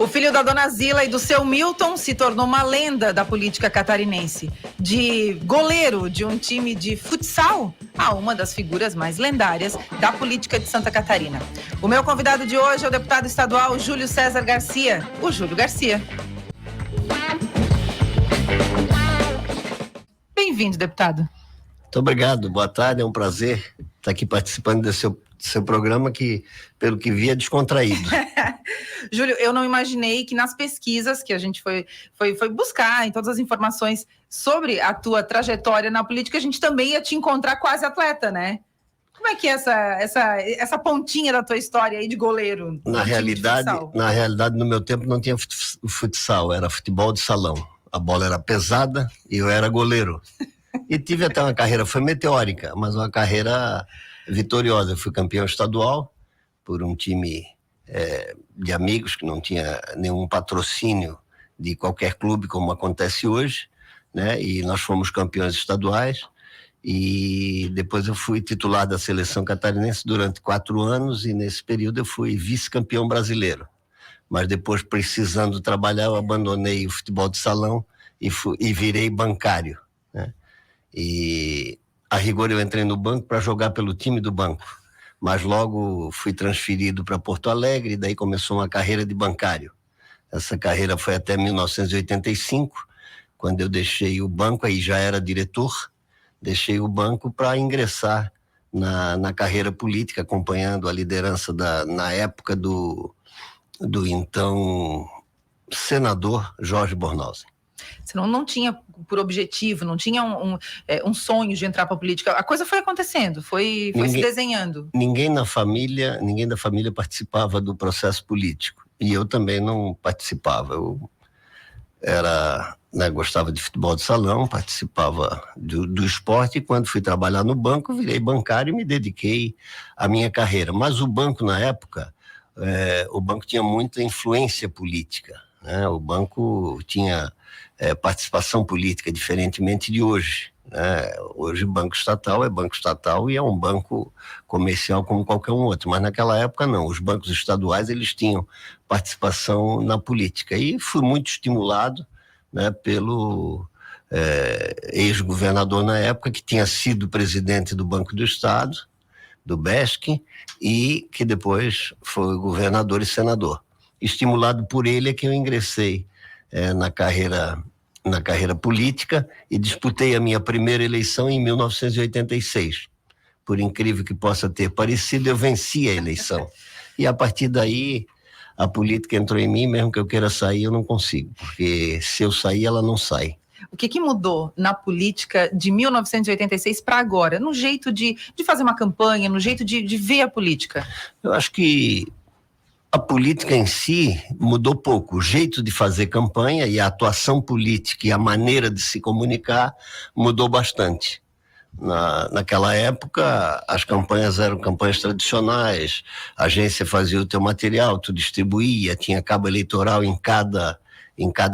O filho da dona Zila e do seu Milton se tornou uma lenda da política catarinense. De goleiro de um time de futsal a uma das figuras mais lendárias da política de Santa Catarina. O meu convidado de hoje é o deputado estadual Júlio César Garcia, o Júlio Garcia. Bem-vindo, deputado. Muito obrigado, boa tarde, é um prazer estar aqui participando desse seu programa que, pelo que vi, é descontraído. Júlio, eu não imaginei que nas pesquisas que a gente foi buscar, em todas as informações sobre a tua trajetória na política, a gente também ia te encontrar quase atleta, né? Como é que é essa pontinha da tua história aí de goleiro? Na realidade, no meu tempo não tinha futsal, era futebol de salão. A bola era pesada e eu era goleiro. E tive até uma carreira, foi meteórica, mas uma carreira vitoriosa. Eu fui campeão estadual por um time de amigos que não tinha nenhum patrocínio de qualquer clube, como acontece hoje, né? E nós fomos campeões estaduais. E depois eu fui titular da seleção catarinense durante 4 anos e nesse período eu fui vice-campeão brasileiro. Mas depois, precisando trabalhar, eu abandonei o futebol de salão e virei bancário, né? E a rigor eu entrei no banco para jogar pelo time do banco, mas logo fui transferido para Porto Alegre e daí começou uma carreira de bancário. Essa carreira foi até 1985, quando eu deixei o banco, aí já era diretor, deixei o banco para ingressar na carreira política, acompanhando a liderança na época do então senador Jorge Bornhausen. Você não tinha por objetivo, não tinha um sonho de entrar para a política. A coisa foi acontecendo, foi se desenhando. Ninguém da família participava do processo político. E eu também não participava. Eu gostava de futebol de salão, participava do esporte, e quando fui trabalhar no banco, virei bancário e me dediquei à minha carreira. Mas o banco, na época, o banco tinha muita influência política, né? O banco tinha participação política, diferentemente de hoje, né? Hoje o banco estatal e é um banco comercial como qualquer um outro, mas naquela época não, os bancos estaduais eles tinham participação na política e fui muito estimulado, né, pelo ex-governador na época, que tinha sido presidente do Banco do Estado, do BESC, e que depois foi governador e senador. Estimulado por ele é que eu ingressei na carreira política e disputei a minha primeira eleição em 1986. Por incrível que possa ter parecido, eu venci a eleição. E a partir daí, a política entrou em mim, mesmo que eu queira sair, eu não consigo, porque se eu sair, ela não sai. O que mudou na política de 1986 para agora? No jeito de fazer uma campanha, no jeito de ver a política? Eu acho que a política em si mudou pouco. O jeito de fazer campanha e a atuação política e a maneira de se comunicar mudou bastante. Naquela época, as campanhas eram campanhas tradicionais, a agência fazia o teu material, tu distribuía, tinha cabo eleitoral em cada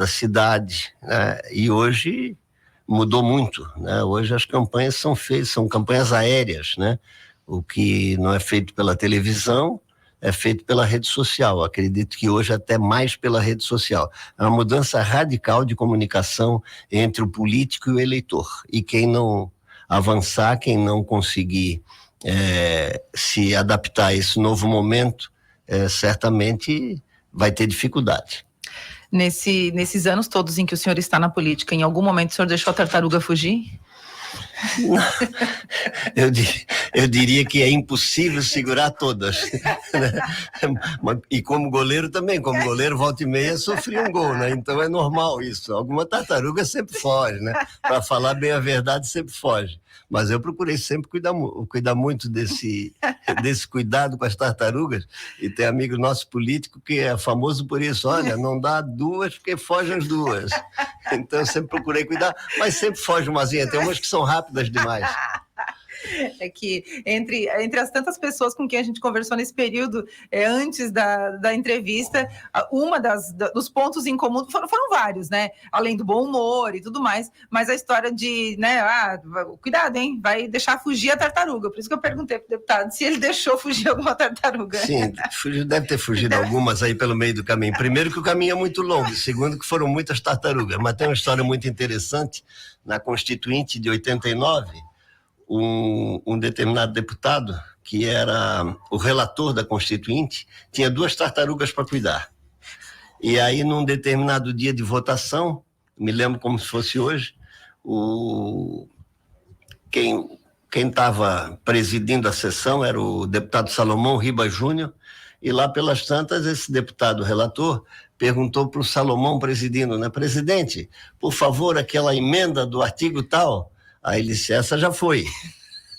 cidade, né? E hoje mudou muito, né? Hoje as campanhas são campanhas aéreas, né? O que não é feito pela televisão é feito pela rede social. Acredito que hoje até mais pela rede social. É uma mudança radical de comunicação entre o político e o eleitor. E quem não avançar, quem não conseguir se adaptar a esse novo momento, certamente vai ter dificuldade. Nesses anos todos em que o senhor está na política, em algum momento o senhor deixou a tartaruga fugir? Eu diria que é impossível segurar todas. E como goleiro também, volta e meia sofri um gol, né? Então é normal isso. Alguma tartaruga sempre foge, né? Para falar bem a verdade, sempre foge. Mas eu procurei sempre cuidar muito desse cuidado com as tartarugas. E tem amigo nosso político que é famoso por isso. Olha, não dá 2 porque fogem as 2. Então eu sempre procurei cuidar, mas sempre foge umazinha. Tem umas que são rápidas demais. É que entre as tantas pessoas com quem a gente conversou nesse período, antes da entrevista, dos pontos em comum foram vários, né? Além do bom humor e tudo mais, mas a história de, né? Cuidado, hein? Vai deixar fugir a tartaruga. Por isso que eu perguntei pro deputado se ele deixou fugir alguma tartaruga. Sim, deve ter fugido algumas aí pelo meio do caminho. Primeiro que o caminho é muito longo, segundo que foram muitas tartarugas. Mas tem uma história muito interessante. Na Constituinte de 89, um determinado deputado, que era o relator da Constituinte, tinha 2 tartarugas para cuidar. E aí, num determinado dia de votação, me lembro como se fosse hoje, quem estava presidindo a sessão era o deputado Salomão Ribas Júnior, e lá pelas tantas, esse deputado relator perguntou para o Salomão presidindo, né? Presidente, por favor, aquela emenda do artigo tal. Aí ele disse, essa já foi.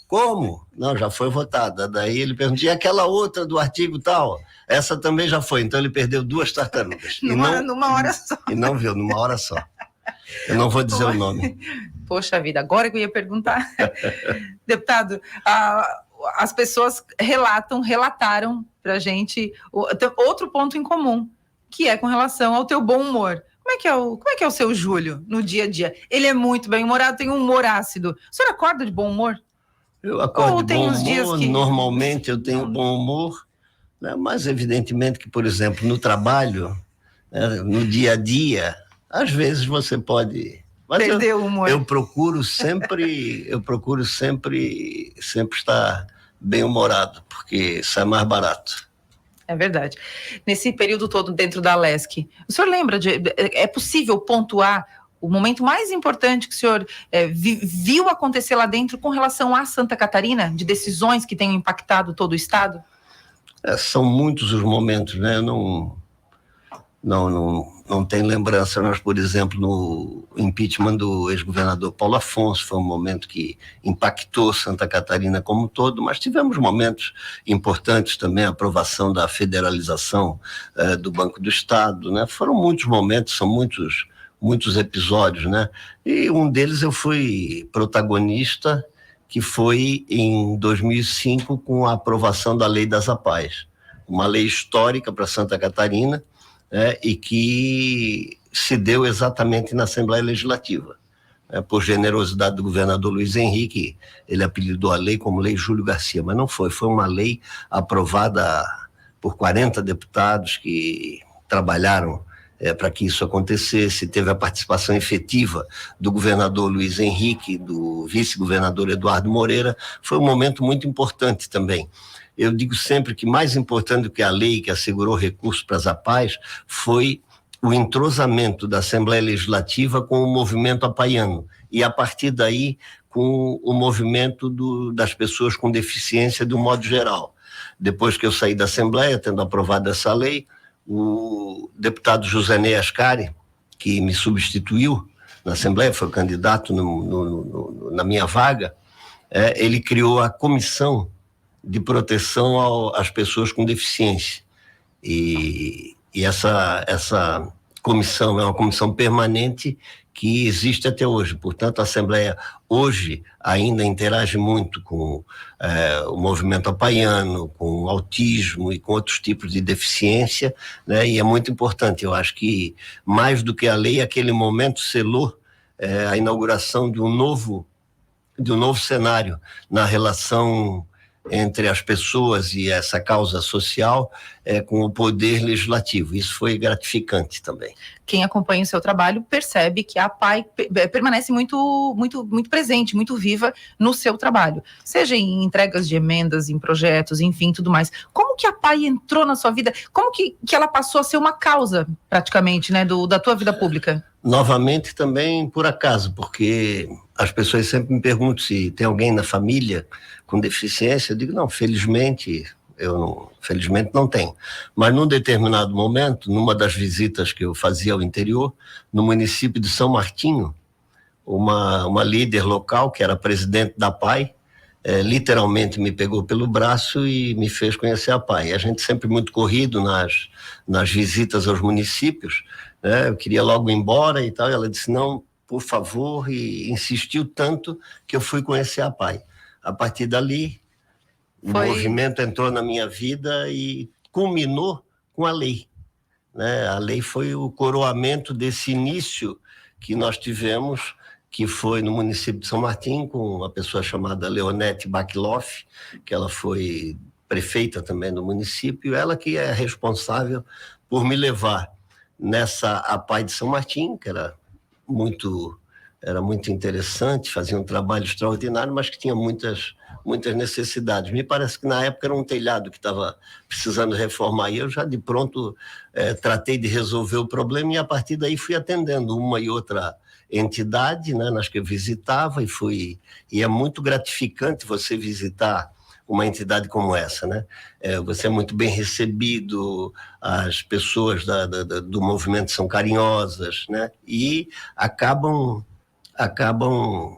Como? Não, já foi votada. Daí ele perguntou, e aquela outra do artigo tal? Essa também já foi. Então ele perdeu 2 tartarugas. Numa hora só. E não viu, numa hora só. Eu não vou dizer o nome. Poxa vida, agora que eu ia perguntar. Deputado, as pessoas relataram para a gente outro ponto em comum, que é com relação ao teu bom humor. Como é que é o seu Júlio no dia a dia? Ele é muito bem-humorado, tem um humor ácido. O senhor acorda de bom humor? Eu acordo de bom humor, normalmente eu tenho bom humor, né? Mas evidentemente que, por exemplo, no trabalho, né, no dia a dia, às vezes você pode... Mas perder o humor. Eu procuro sempre estar bem-humorado, porque sai mais barato. É verdade. Nesse período todo dentro da Alesc, o senhor lembra é possível pontuar o momento mais importante que o senhor viu acontecer lá dentro com relação a Santa Catarina, de decisões que tenham impactado todo o estado? São muitos os momentos, né? Eu não tenho lembrança, mas, por exemplo, no impeachment do ex-governador Paulo Afonso, foi um momento que impactou Santa Catarina como um todo, mas tivemos momentos importantes também, a aprovação da federalização do Banco do Estado, né? Foram muitos momentos, são muitos episódios, né? E um deles eu fui protagonista, que foi em 2005 com a aprovação da Lei das APAES, uma lei histórica para Santa Catarina, e que se deu exatamente na Assembleia Legislativa. Por generosidade do governador Luiz Henrique, ele apelidou a lei como Lei Júlio Garcia, mas não foi uma lei aprovada por 40 deputados que trabalharam para que isso acontecesse. Teve a participação efetiva do governador Luiz Henrique, do vice-governador Eduardo Moreira. Foi um momento muito importante também. Eu digo sempre que mais importante do que a lei que assegurou recursos para as APAES foi o entrosamento da Assembleia Legislativa com o movimento apaiano e, a partir daí, com o movimento das pessoas com deficiência de um modo geral. Depois que eu saí da Assembleia, tendo aprovado essa lei, o deputado José Ney Ascari, que me substituiu na Assembleia, foi candidato na minha vaga, ele criou a Comissão de Proteção às Pessoas com Deficiência. E essa comissão é uma comissão permanente que existe até hoje. Portanto, a Assembleia hoje ainda interage muito com o movimento apaiano, com o autismo e com outros tipos de deficiência, né? E é muito importante. Eu acho que, mais do que a lei, aquele momento selou a inauguração de um novo cenário na relação entre as pessoas e essa causa social com o poder legislativo. Isso foi gratificante também. Quem acompanha o seu trabalho percebe que a APAE permanece muito, muito, muito presente, muito viva no seu trabalho, seja em entregas de emendas, em projetos, enfim, tudo mais. Como que a APAE entrou na sua vida? Como que ela passou a ser uma causa, praticamente, né, da tua vida pública? Novamente também por acaso, porque as pessoas sempre me perguntam se tem alguém na família com deficiência. Eu digo, não, felizmente não tenho. Mas num determinado momento, numa das visitas que eu fazia ao interior, no município de São Martinho, uma líder local, que era presidente da APAE, literalmente me pegou pelo braço e me fez conhecer a APAE. A gente sempre muito corrido nas visitas aos municípios, né? Eu queria logo ir embora e tal, e ela disse, não, por favor, e insistiu tanto que eu fui conhecer a APAE. a partir dali, o movimento entrou na minha vida e culminou com a lei, né? A lei foi o coroamento desse início que nós tivemos, que foi no município de São Martim, com uma pessoa chamada Leonete Bacloff, que ela foi prefeita também do município, ela que é responsável por me levar nessa APAI de São Martim, que era muito interessante, fazia um trabalho extraordinário, mas que tinha muitas necessidades. Me parece que na época era um telhado que estava precisando reformar, e eu já de pronto tratei de resolver o problema, e a partir daí fui atendendo uma e outra entidade, né, nas que eu visitava, e é muito gratificante você visitar uma entidade como essa, né? Você é muito bem recebido, as pessoas do movimento são carinhosas, né? E acabam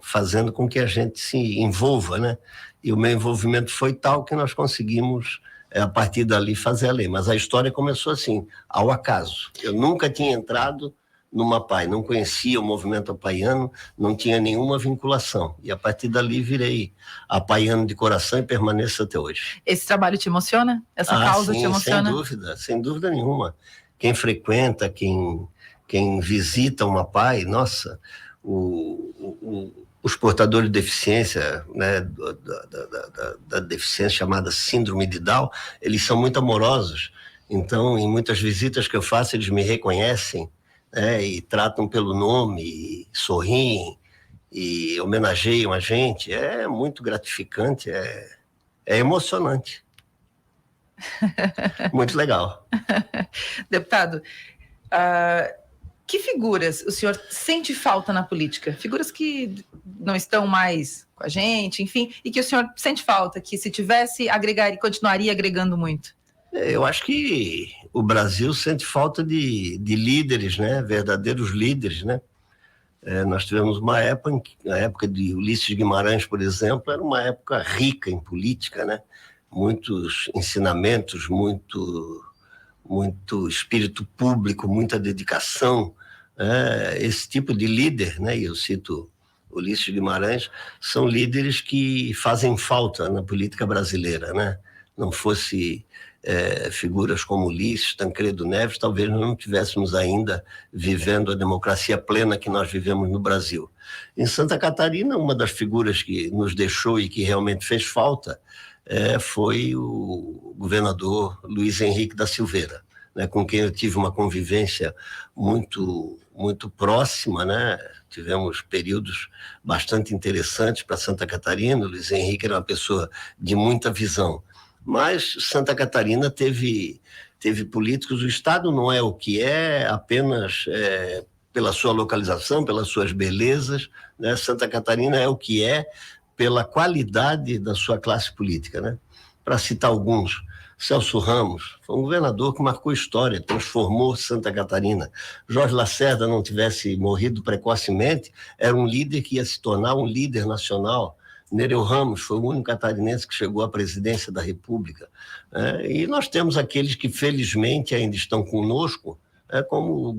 fazendo com que a gente se envolva, né? E o meu envolvimento foi tal que nós conseguimos, a partir dali, fazer a lei. Mas a história começou assim, ao acaso. Eu nunca tinha entrado numa APAI, não conhecia o movimento apaiano, não tinha nenhuma vinculação. E a partir dali virei apaiano de coração e permaneço até hoje. Esse trabalho te emociona? Essa causa te emociona? Sem dúvida nenhuma. Quem frequenta, quem visita uma APAI, nossa, os portadores de deficiência, né, da deficiência chamada síndrome de Down, eles são muito amorosos. Então, em muitas visitas que eu faço, eles me reconhecem, e tratam pelo nome, e sorriem, e homenageiam a gente. É muito gratificante, é emocionante. Muito legal. Deputado, que figuras o senhor sente falta na política? Figuras que não estão mais com a gente, enfim, e que o senhor sente falta, que se tivesse, agregaria, continuaria agregando muito? Eu acho que o Brasil sente falta de líderes, né? Verdadeiros líderes, né? Nós tivemos uma época, a época de Ulisses Guimarães, por exemplo, era uma época rica em política, né? Muitos ensinamentos, muito espírito público, muita dedicação. Esse tipo de líder, né? E eu cito Ulisses Guimarães, são líderes que fazem falta na política brasileira, né? Não fosse figuras como Ulisses, Tancredo Neves, talvez nós não estivéssemos ainda vivendo a democracia plena que nós vivemos no Brasil. Em Santa Catarina, uma das figuras que nos deixou e que realmente fez falta foi o governador Luiz Henrique da Silveira, né, com quem eu tive uma convivência muito próxima, né? Tivemos períodos bastante interessantes para Santa Catarina. O Luiz Henrique era uma pessoa de muita visão. Mas Santa Catarina teve políticos, o Estado não é o que é apenas pela sua localização, pelas suas belezas, né? Santa Catarina é o que é pela qualidade da sua classe política, né? Para citar alguns, Celso Ramos foi um governador que marcou história, transformou Santa Catarina. Jorge Lacerda não tivesse morrido precocemente, era um líder que ia se tornar um líder nacional. Nereu Ramos foi o único catarinense que chegou à presidência da República. E nós temos aqueles que, felizmente, ainda estão conosco, como o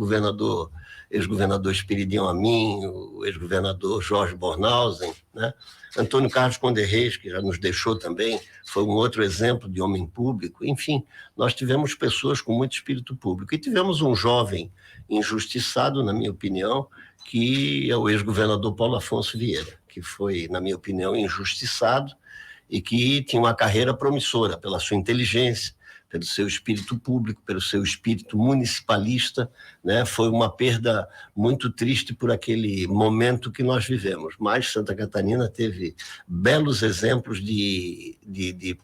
ex-governador Espiridião Amin, o ex-governador Jorge Bornhausen, né? Antônio Carlos Conde Reis, que já nos deixou também, foi um outro exemplo de homem público. Enfim, nós tivemos pessoas com muito espírito público. E tivemos um jovem injustiçado, na minha opinião, que é o ex-governador Paulo Afonso Vieira, que foi, na minha opinião, injustiçado e que tinha uma carreira promissora pela sua inteligência, pelo seu espírito público, pelo seu espírito municipalista, né? Foi uma perda muito triste por aquele momento que nós vivemos. Mas Santa Catarina teve belos exemplos de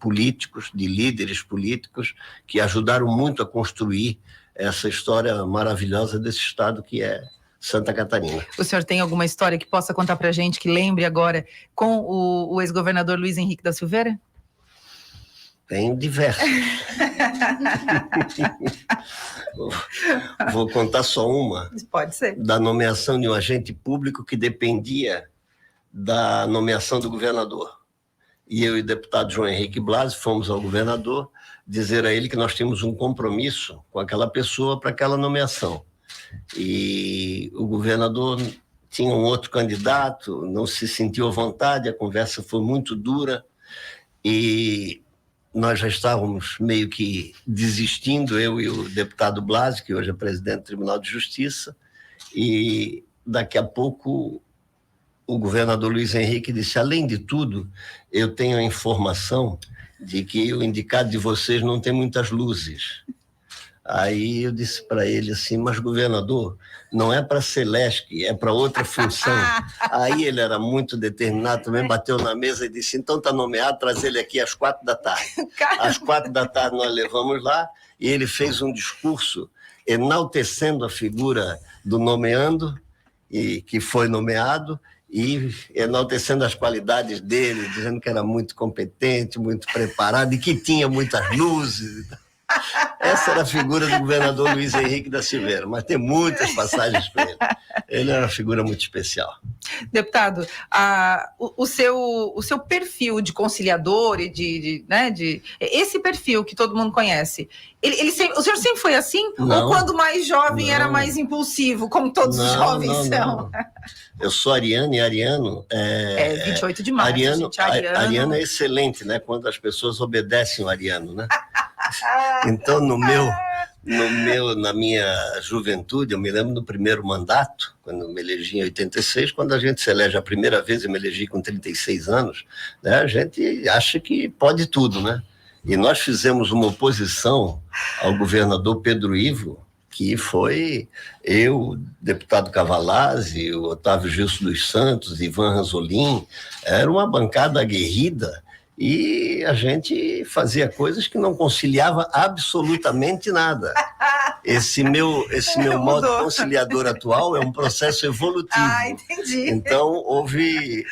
políticos, de líderes políticos, que ajudaram muito a construir essa história maravilhosa desse estado que é Santa Catarina. O senhor tem alguma história que possa contar pra gente, que lembre agora, com o ex-governador Luiz Henrique da Silveira? Tem diversas. Vou contar só uma. Pode ser. Da nomeação de um agente público que dependia da nomeação do governador. E eu e o deputado João Henrique Blasi fomos ao governador dizer a ele que nós tínhamos um compromisso com aquela pessoa para aquela nomeação. E o governador tinha um outro candidato, não se sentiu à vontade, a conversa foi muito dura e nós já estávamos meio que desistindo, eu e o deputado Blasi, que hoje é presidente do Tribunal de Justiça, e daqui a pouco o governador Luiz Henrique disse, além de tudo, eu tenho a informação de que o indicado de vocês não tem muitas luzes. Aí eu disse para ele assim, mas governador, não é para ser LESC, é para outra função. Aí ele era muito determinado, também bateu na mesa e disse, então está nomeado, traz ele aqui às 4h. Às 4h nós levamos lá e ele fez um discurso enaltecendo a figura do nomeando, e que foi nomeado, e enaltecendo as qualidades dele, dizendo que era muito competente, muito preparado e que tinha muitas luzes. Essa era a figura do governador Luiz Henrique da Silveira, mas tem muitas passagens para ele. Ele era uma figura muito especial. Deputado, o seu perfil de conciliador e esse perfil que todo mundo conhece, o senhor sempre foi assim? Não, ou quando mais jovem não. Era mais impulsivo, como todos os jovens são? Não. Eu sou ariano e ariano... 28 de maio, ariano é excelente, né? Quando as pessoas obedecem o ariano, né? Então, na minha juventude, eu me lembro do primeiro mandato, quando eu me elegi em 86, quando a gente se elege a primeira vez, eu me elegi com 36 anos, né, a gente acha que pode tudo, né? E nós fizemos uma oposição ao governador Pedro Ivo, que foi eu, deputado Cavalazzi, o Otávio Gilson dos Santos, Ivan Ranzolin, era uma bancada aguerrida, e a gente fazia coisas que não conciliava absolutamente nada. Esse meu modo conciliador atual é um processo evolutivo. Entendi. Então, houve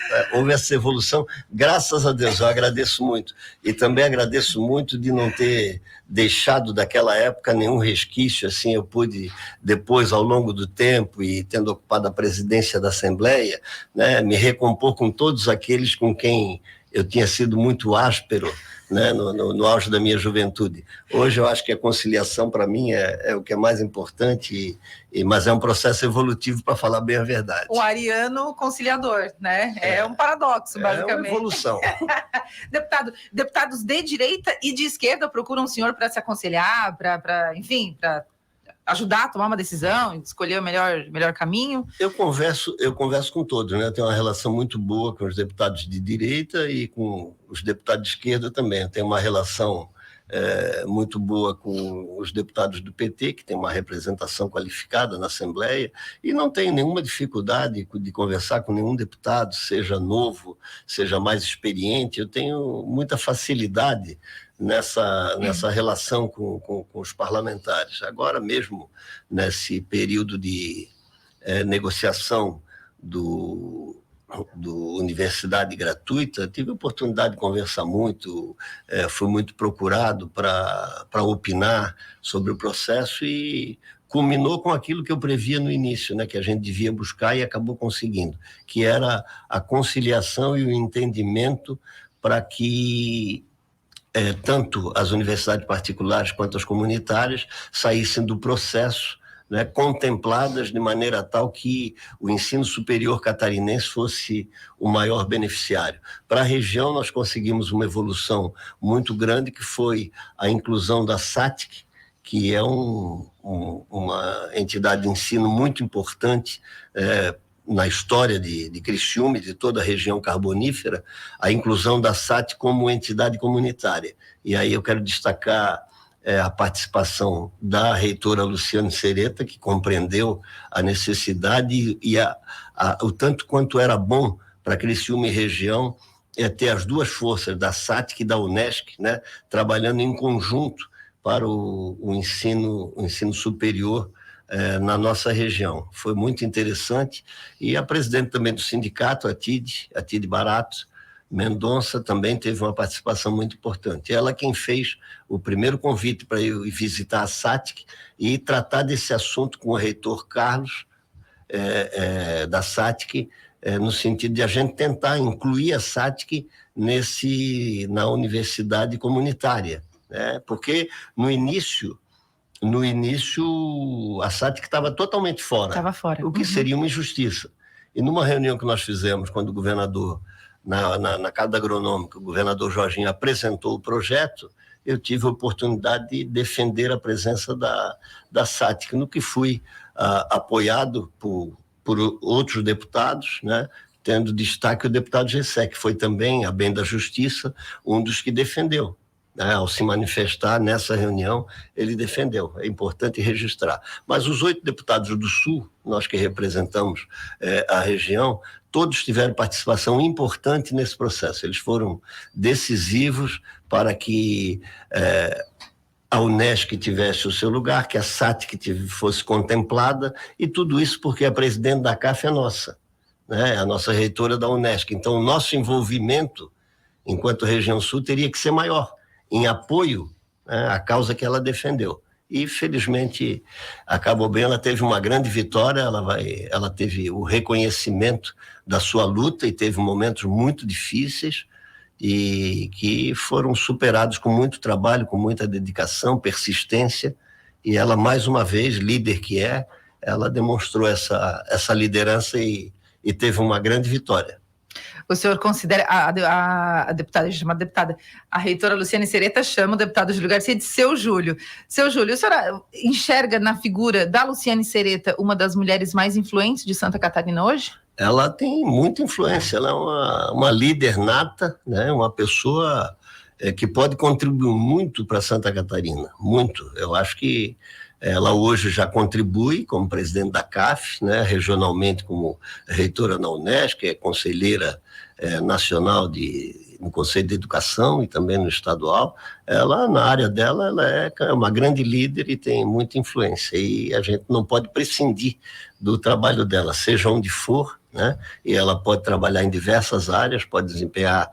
essa evolução. Graças a Deus, eu agradeço muito. E também agradeço muito de não ter deixado daquela época nenhum resquício. Assim, eu pude, depois, ao longo do tempo, e tendo ocupado a presidência da Assembleia, né, me recompor com todos aqueles com quem eu tinha sido muito áspero, né, no auge da minha juventude. Hoje eu acho que a conciliação, para mim, é o que é mais importante, mas é um processo evolutivo, para falar bem a verdade. Um ariano conciliador, né? É um paradoxo, basicamente. É uma evolução. Deputados de direita e de esquerda procuram o senhor para se aconselhar, para ajudar a tomar uma decisão, escolher o melhor caminho? Eu converso com todos, né? Eu tenho uma relação muito boa com os deputados de direita e com os deputados de esquerda também. Eu tenho uma relação muito boa com os deputados do PT, que tem uma representação qualificada na Assembleia, e não tenho nenhuma dificuldade de conversar com nenhum deputado, seja novo, seja mais experiente. Eu tenho muita facilidade nessa relação com os parlamentares. Agora mesmo, nesse período de negociação do Universidade Gratuita, tive a oportunidade de conversar muito, fui muito procurado para opinar sobre o processo e culminou com aquilo que eu previa no início, né, que a gente devia buscar e acabou conseguindo, que era a conciliação e o entendimento para que tanto as universidades particulares quanto as comunitárias saíssem do processo, né, contempladas de maneira tal que o ensino superior catarinense fosse o maior beneficiário. Para a região, nós conseguimos uma evolução muito grande, que foi a inclusão da SATIC, que é uma entidade de ensino muito importante na história de Criciúma e de toda a região carbonífera, a inclusão da SAT como entidade comunitária. E aí eu quero destacar a participação da reitora Luciane Sereta, que compreendeu a necessidade e o tanto quanto era bom para Criciúma e região ter as duas forças, da SATIC e da UNESC, né, trabalhando em conjunto para o ensino superior na nossa região. Foi muito interessante. E a presidente também do sindicato, a Tide Barato Mendonça, também teve uma participação muito importante. Ela quem fez o primeiro convite para eu ir visitar a SATIC e tratar desse assunto com o reitor Carlos da SATIC, no sentido de a gente tentar incluir a SATIC na universidade comunitária, né? Porque no início a SATIC estava totalmente fora. Estava fora. O que seria uma injustiça. E numa reunião que nós fizemos, quando o governador, na Casa Agronômica, o governador Jorginho apresentou o projeto, eu tive a oportunidade de defender a presença da SATIC, no que fui apoiado por outros deputados, né? Tendo destaque o deputado Gessé, que foi também, a bem da Justiça, um dos que defendeu. Ao se manifestar nessa reunião, ele defendeu. É importante registrar. Mas os 8 deputados do Sul, nós que representamos a região, todos tiveram participação importante nesse processo. Eles foram decisivos para que a Unesc tivesse o seu lugar, que a SATIC fosse contemplada, e tudo isso porque a presidente da CAF é nossa, né? A nossa reitora da Unesc. Então, o nosso envolvimento, enquanto região Sul, teria que ser maior, em apoio, né, à causa que ela defendeu. E, felizmente, acabou bem, ela teve uma grande vitória, ela teve o reconhecimento da sua luta e teve momentos muito difíceis e que foram superados com muito trabalho, com muita dedicação, persistência, e ela, mais uma vez, líder que ela demonstrou essa liderança e teve uma grande vitória. O senhor considera, a deputada, chamada deputada, a reitora Luciane Sereta chama o deputado Júlio Garcia de seu Júlio. Seu Júlio, o senhor enxerga na figura da Luciane Sereta uma das mulheres mais influentes de Santa Catarina hoje? Ela tem muita influência, ela é uma líder nata, né? Uma pessoa que pode contribuir muito para Santa Catarina, muito. Eu acho que ela hoje já contribui como presidente da CAF, né, regionalmente como reitora na Unesc, é conselheira nacional no Conselho de Educação e também no estadual. Ela, na área dela, ela é uma grande líder e tem muita influência. E a gente não pode prescindir do trabalho dela, seja onde for, né? E ela pode trabalhar em diversas áreas, pode desempenhar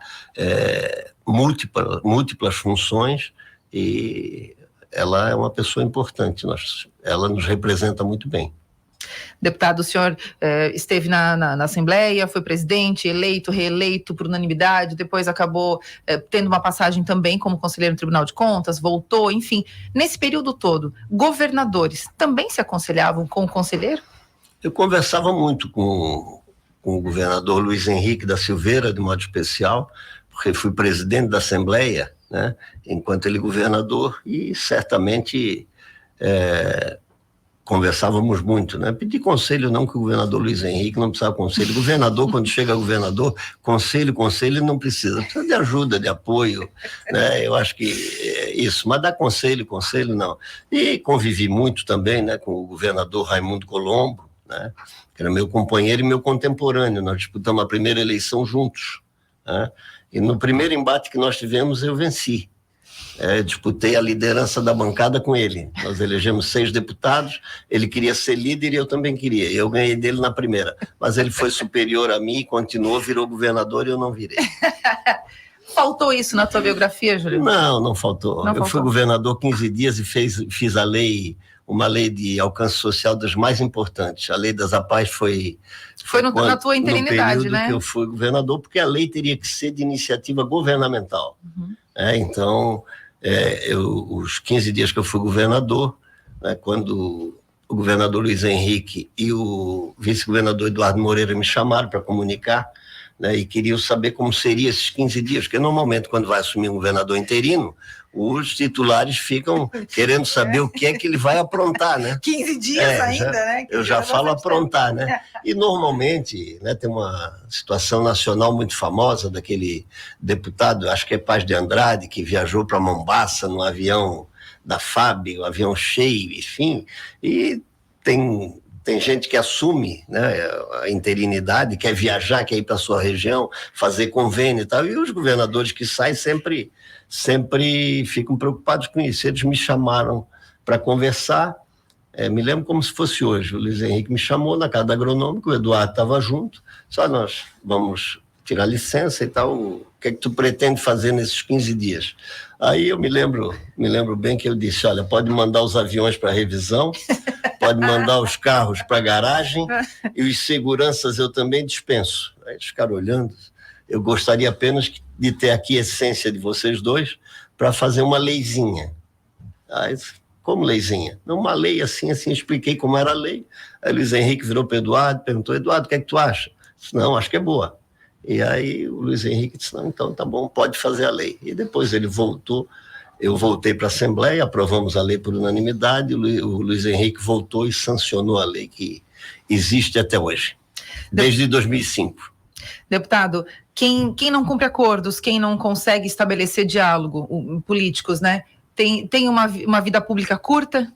múltiplas funções e ela é uma pessoa importante, ela nos representa muito bem. Deputado, o senhor esteve na Assembleia, foi presidente, eleito, reeleito por unanimidade, depois acabou tendo uma passagem também como conselheiro no Tribunal de Contas, voltou, enfim. Nesse período todo, governadores também se aconselhavam com o conselheiro? Eu conversava muito com o governador Luiz Henrique da Silveira, de modo especial, porque fui presidente da Assembleia, né, enquanto ele governador, e certamente conversávamos muito, né? Pedi conselho, não, que o governador Luiz Henrique não precisava de conselho. Governador, quando chega governador, conselho não precisa de ajuda, de apoio, né? Eu acho que é isso, mas dar conselho não. E convivi muito também, né, com o governador Raimundo Colombo, né, que era meu companheiro e meu contemporâneo. Nós disputamos a primeira eleição juntos, né? E no primeiro embate que nós tivemos, eu venci. Disputei a liderança da bancada com ele. Nós elegemos 6 deputados, ele queria ser líder e eu também queria. Eu ganhei dele na primeira, mas ele foi superior a mim, continuou, virou governador e eu não virei. Faltou isso na tua biografia, Júlio? Não faltou. Eu fui governador 15 dias e fiz uma lei de alcance social das mais importantes. A lei das APAES foi na tua interinidade, né? Que eu fui governador, porque a lei teria que ser de iniciativa governamental. Uhum. Então, os 15 dias que eu fui governador, né, quando o governador Luiz Henrique e o vice-governador Eduardo Moreira me chamaram para comunicar, né, e queriam saber como seria esses 15 dias, porque normalmente quando vai assumir um governador interino, os titulares ficam querendo saber o que é que ele vai aprontar, né? 15 dias ainda, né? Eu já falo aprontar, né? E normalmente, né, tem uma situação nacional muito famosa daquele deputado, acho que é Paz de Andrade, que viajou para Mombaça num avião da FAB, um avião cheio, enfim, e tem gente que assume, né, a interinidade, quer viajar, quer ir para a sua região, fazer convênio e tal, e os governadores que saem sempre ficam preocupados com isso. Eles me chamaram para conversar, me lembro como se fosse hoje, o Luiz Henrique me chamou na Casa Agronômica, o Eduardo estava junto, só nós vamos tirar licença e tal, o que é que tu pretende fazer nesses 15 dias? Aí eu me lembro bem que eu disse, olha, pode mandar os aviões para revisão, pode mandar os carros para garagem e os seguranças eu também dispenso. Aí eles ficaram olhando, eu gostaria apenas de ter aqui a essência de vocês dois para fazer uma leizinha. Aí Como leizinha? Não, uma lei assim, expliquei como era a lei. Aí Luiz Henrique virou para o Eduardo, perguntou, Eduardo, o que é que tu acha? Disse, não, acho que é boa. E aí o Luiz Henrique disse, não, então tá bom, pode fazer a lei. E depois ele voltou, eu voltei para a Assembleia, aprovamos a lei por unanimidade, o Luiz Henrique voltou e sancionou a lei que existe até hoje, desde 2005. Deputado, quem não cumpre acordos, quem não consegue estabelecer diálogo, políticos, né, tem uma vida pública curta?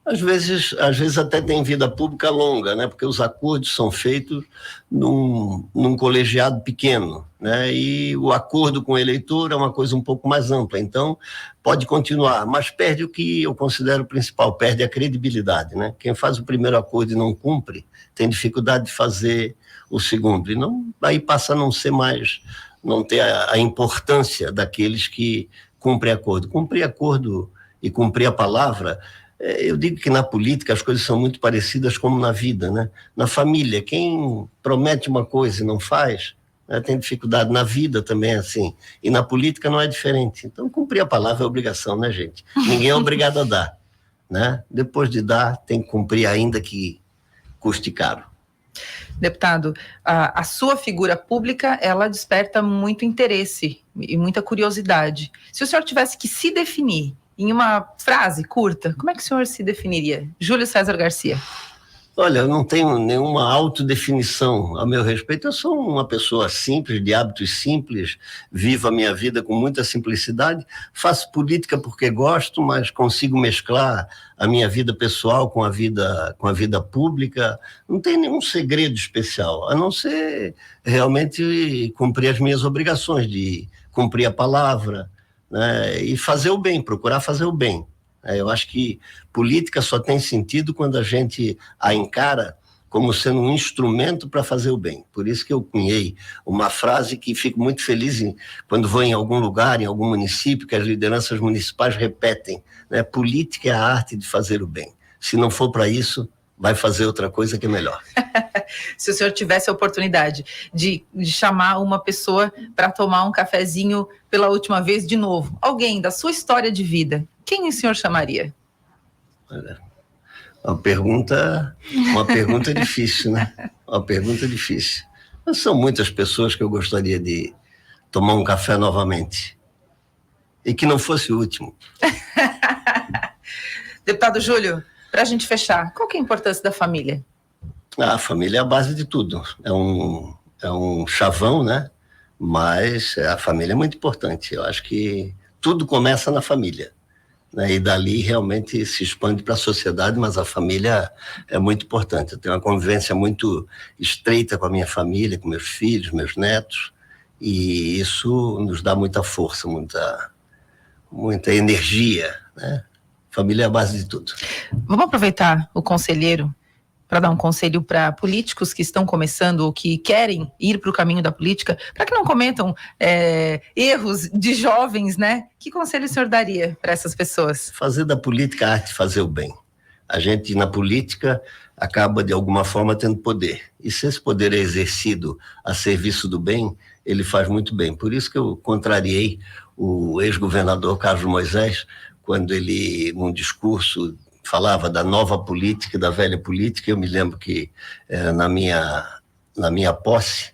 Às vezes até tem vida pública longa, né? Porque os acordos são feitos num colegiado pequeno, né? E o acordo com o eleitor é uma coisa um pouco mais ampla. Então, pode continuar, mas perde o que eu considero principal, perde a credibilidade, né? Quem faz o primeiro acordo e não cumpre, tem dificuldade de fazer o segundo. E aí passa a não ser mais, não ter a importância daqueles que cumprem acordo. Cumprir acordo e cumprir a palavra. Eu digo que na política as coisas são muito parecidas como na vida, né? Na família, quem promete uma coisa e não faz, né, tem dificuldade. Na vida também é assim. E na política não é diferente. Então, cumprir a palavra é obrigação, né, gente? Ninguém é obrigado a dar, né? Depois de dar, tem que cumprir, ainda que custe caro. Deputado, a sua figura pública, ela desperta muito interesse e muita curiosidade. Se o senhor tivesse que se definir em uma frase curta, como é que o senhor se definiria? Júlio César Garcia. Olha, eu não tenho nenhuma autodefinição a meu respeito. Eu sou uma pessoa simples, de hábitos simples, vivo a minha vida com muita simplicidade, faço política porque gosto, mas consigo mesclar a minha vida pessoal com a vida pública. Não tem nenhum segredo especial, a não ser realmente cumprir as minhas obrigações, de cumprir a palavra, né, e fazer o bem, procurar fazer o bem. Eu acho que política só tem sentido quando a gente a encara como sendo um instrumento para fazer o bem. Por isso que eu cunhei uma frase que fico muito feliz quando vou em algum lugar, em algum município, que as lideranças municipais repetem, né? Política é a arte de fazer o bem. Se não for para isso, vai fazer outra coisa que é melhor. Se o senhor tivesse a oportunidade de chamar uma pessoa para tomar um cafezinho pela última vez de novo, alguém da sua história de vida, quem o senhor chamaria? Olha, uma pergunta difícil, né? Uma pergunta difícil. Mas são muitas pessoas que eu gostaria de tomar um café novamente. E que não fosse o último. Deputado Júlio, para a gente fechar, qual que é a importância da família? A família é a base de tudo. É um chavão, né? Mas a família é muito importante. Eu acho que tudo começa na família, né? E dali realmente se expande para a sociedade, mas a família é muito importante. Eu tenho uma convivência muito estreita com a minha família, com meus filhos, meus netos, e isso nos dá muita força, muita energia, né? Família é a base de tudo. Vamos aproveitar o conselheiro para dar um conselho para políticos que estão começando ou que querem ir para o caminho da política, para que não cometam erros de jovens, né? Que conselho o senhor daria para essas pessoas? Fazer da política a arte de fazer o bem. A gente, na política, acaba, de alguma forma, tendo poder. E se esse poder é exercido a serviço do bem, ele faz muito bem. Por isso que eu contrariei o ex-governador Carlos Moisés, quando ele, num discurso, falava da nova política e da velha política. Eu me lembro que na minha posse,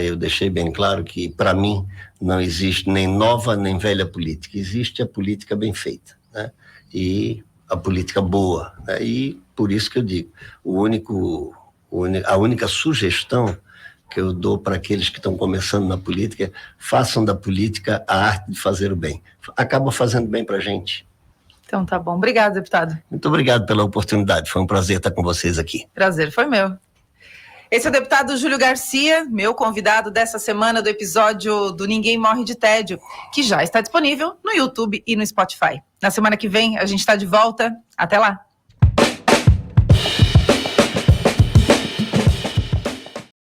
eu deixei bem claro que, para mim, não existe nem nova nem velha política. Existe a política bem feita, né? E a política boa, né? E por isso que eu digo, a única sugestão que eu dou para aqueles que estão começando na política: façam da política a arte de fazer o bem. Acaba fazendo bem para a gente. Então tá bom. Obrigado, deputado. Muito obrigado pela oportunidade. Foi um prazer estar com vocês aqui. Prazer foi meu. Esse é o deputado Júlio Garcia, meu convidado dessa semana do episódio do Ninguém Morre de Tédio, que já está disponível no YouTube e no Spotify. Na semana que vem a gente está de volta. Até lá.